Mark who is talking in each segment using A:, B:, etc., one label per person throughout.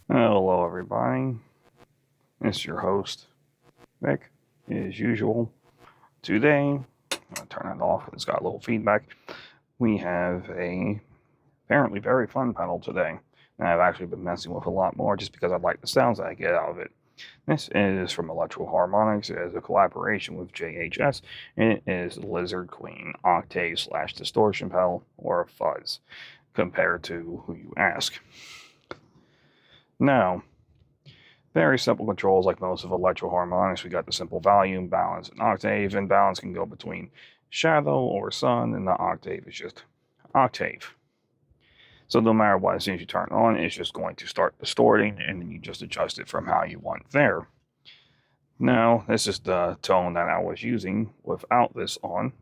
A: Hello everybody, it's your host, Vic, as usual. Today, I'm going to turn it off, it's got a little feedback. We have a apparently very fun pedal today, and I've actually been messing with a lot more just because I like the sounds that I get out of it. This is from Electro-Harmonix. It is a collaboration with JHS, and it is Lizard Queen Octave/Distortion pedal, or Fuzz, compared to who you ask. Now, very simple controls like most of Electro-Harmonix. We got the simple volume, balance, and octave, and balance can go between shadow or sun, and the octave is just octave. So no matter what, as soon as you turn it on, it's just going to start distorting, and then you just adjust it from how you want there. Now, this is the tone that I was using without this on.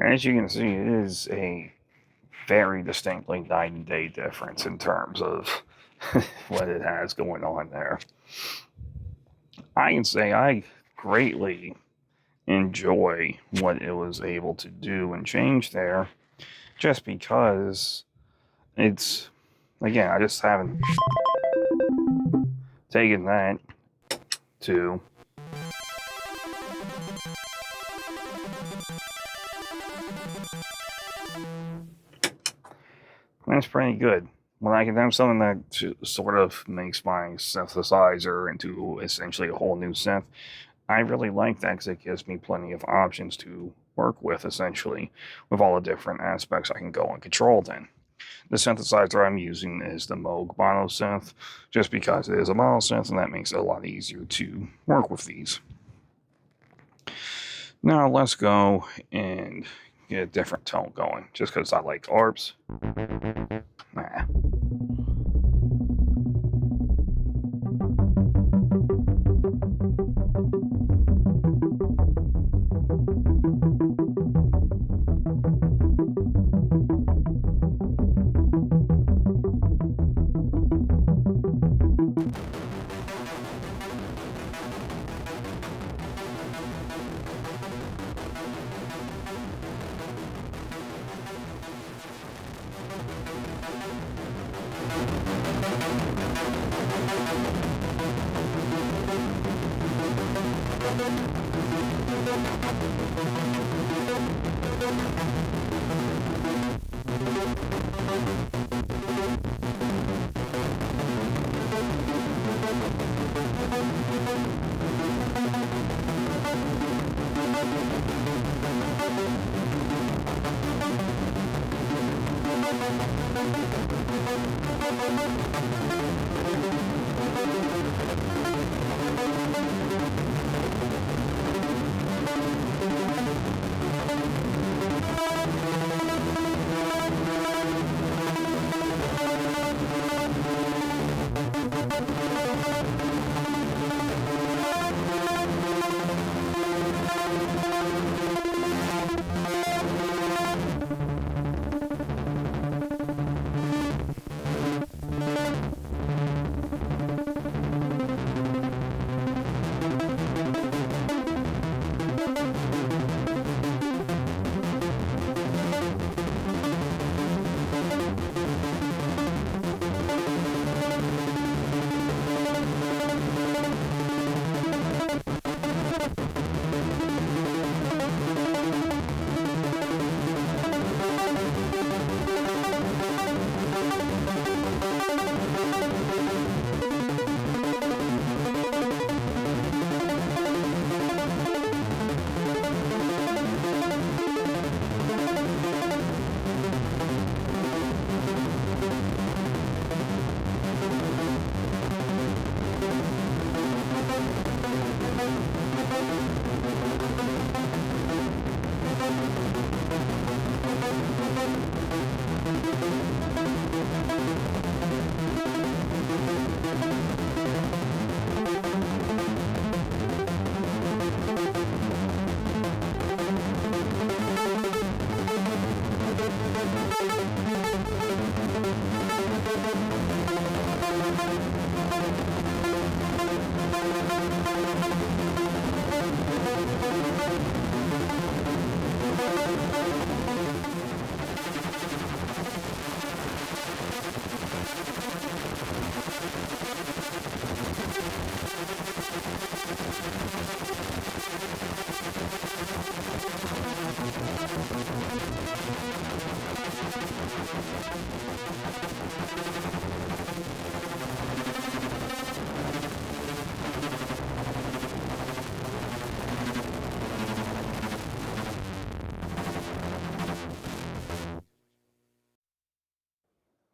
A: As you can see, it is a very distinctly night and day difference in terms of what it has going on there. I can say I greatly enjoy what it was able to do and change there, just because it's, again, I just haven't taken that to that's pretty good. when I can have something that sort of makes my synthesizer into essentially a whole new synth, I really like that because it gives me plenty of options to work with, essentially, with all the different aspects I can go and control then. The synthesizer I'm using is the Moog Mono Synth, just because it is a mono synth, and that makes it a lot easier to work with these. Now let's go and get a different tone going, just because I like ARPs. Nah.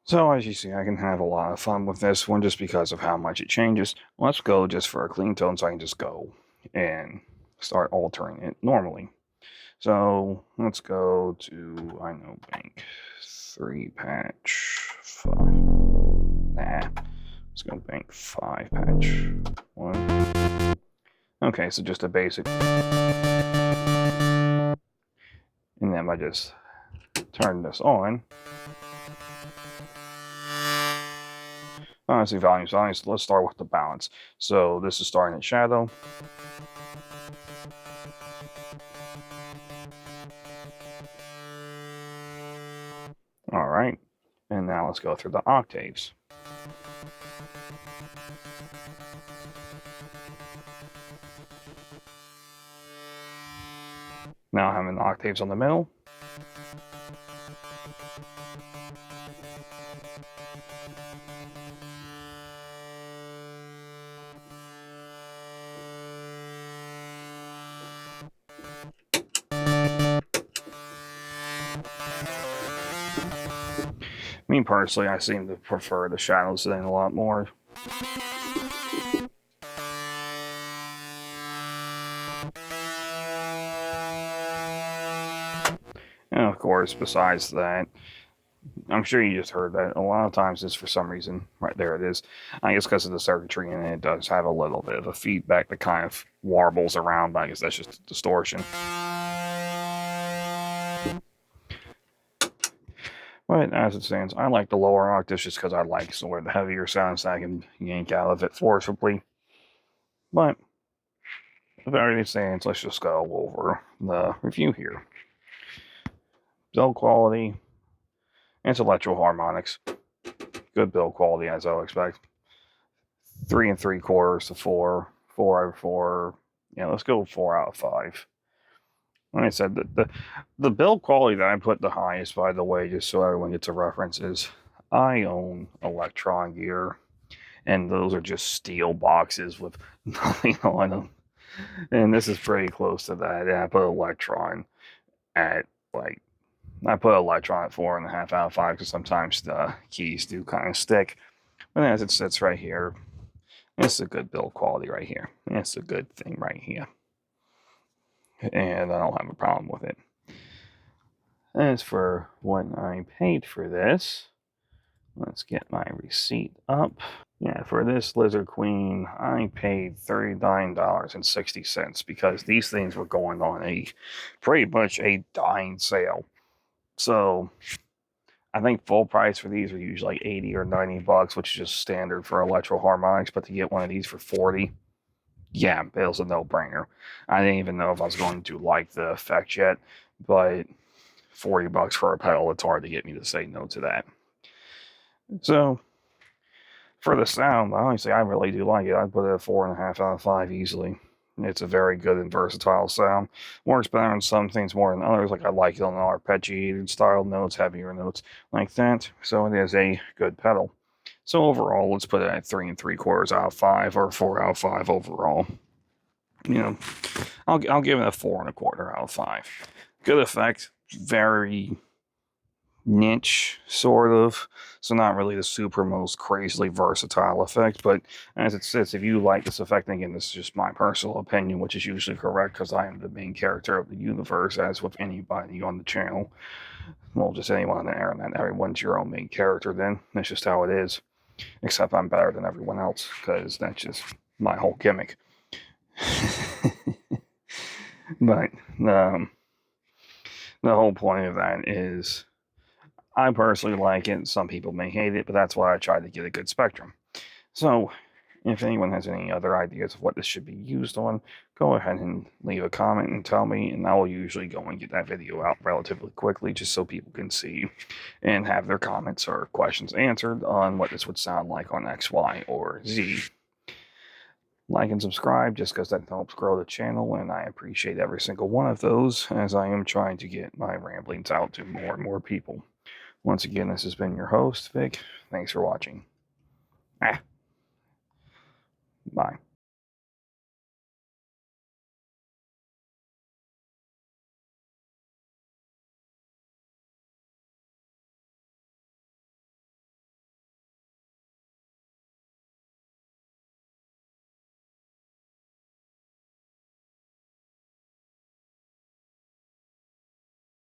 A: So as you see, I can have a lot of fun with this one just because of how much it changes. Let's go just for a clean tone so I can just go and start altering it normally. So let's go to, I know, bank 3 patch 5. Nah, let's go bank 5 patch 1. Okay, so just a basic. And then I just turn this on. Honestly, volumes. Let's start with the balance. So this is starting at shadow. All right, and now let's go through the octaves. Now having the octaves on the middle. Me personally, I seem to prefer the shadows thing a lot more. And of course, besides that, I'm sure you just heard that a lot of times it's for some reason, right there it is. I guess because of the circuitry in it, it does have a little bit of a feedback that kind of warbles around, but I guess that's just distortion. But as it stands, I like the lower octaves just because I like sort of the heavier sounds I can yank out of it forcibly. But if everything stands, let's just go over the review here. Build quality. It's Electro-Harmonix. Good build quality as I would expect. 3 3/4 to 4. 4 out of 4. Yeah, let's go 4 out of 5. Like I said, the build quality that I put the highest, by the way, just so everyone gets a reference, is I own Electron gear, and those are just steel boxes with nothing on them. And this is pretty close to that. And I put Electron at like, I put Electron at 4.5 out of 5 because sometimes the keys do kind of stick. But as it sits right here, it's a good build quality right here. It's a good thing right here. And I don't have a problem with it. As for what I paid for this, let's get my receipt up. Yeah, for this Lizard Queen, I paid $39.60 because these things were going on a pretty much a dying sale. So I think full price for these are usually like 80 or 90 bucks, which is just standard for Electro-Harmonix, but to get one of these for 40, yeah, it was a no-brainer. I didn't even know if I was going to like the effect yet, but 40 bucks for a pedal, it's hard to get me to say no to that. So for the sound, honestly, I really do like it. I'd put it at 4.5 out of 5 easily. It's a very good and versatile sound. Works better on some things more than others. Like I like it on the arpeggiated style notes, heavier notes like that. So it is a good pedal. So overall, let's put it at 3 3/4 out of 5 or 4 out of 5 overall. You know, I'll give it a 4.25 out of 5. Good effect, very niche, sort of. So not really the super most crazily versatile effect, but as it sits, if you like this effect, again, this is just my personal opinion, which is usually correct because I am the main character of the universe, as with anybody on the channel. Well, just anyone on the internet. Everyone's your own main character then. That's just how it is. Except I'm better than everyone else, because that's just my whole gimmick. But the whole point of that is I personally like it. Some people may hate it, but that's why I try to get a good spectrum. So if anyone has any other ideas of what this should be used on, go ahead and leave a comment and tell me, and I will usually go and get that video out relatively quickly just so people can see and have their comments or questions answered on what this would sound like on X, Y, or Z. Like and subscribe just because that helps grow the channel, and I appreciate every single one of those as I am trying to get my ramblings out to more and more people. Once again, this has been your host, Vic. Thanks for watching. Bye.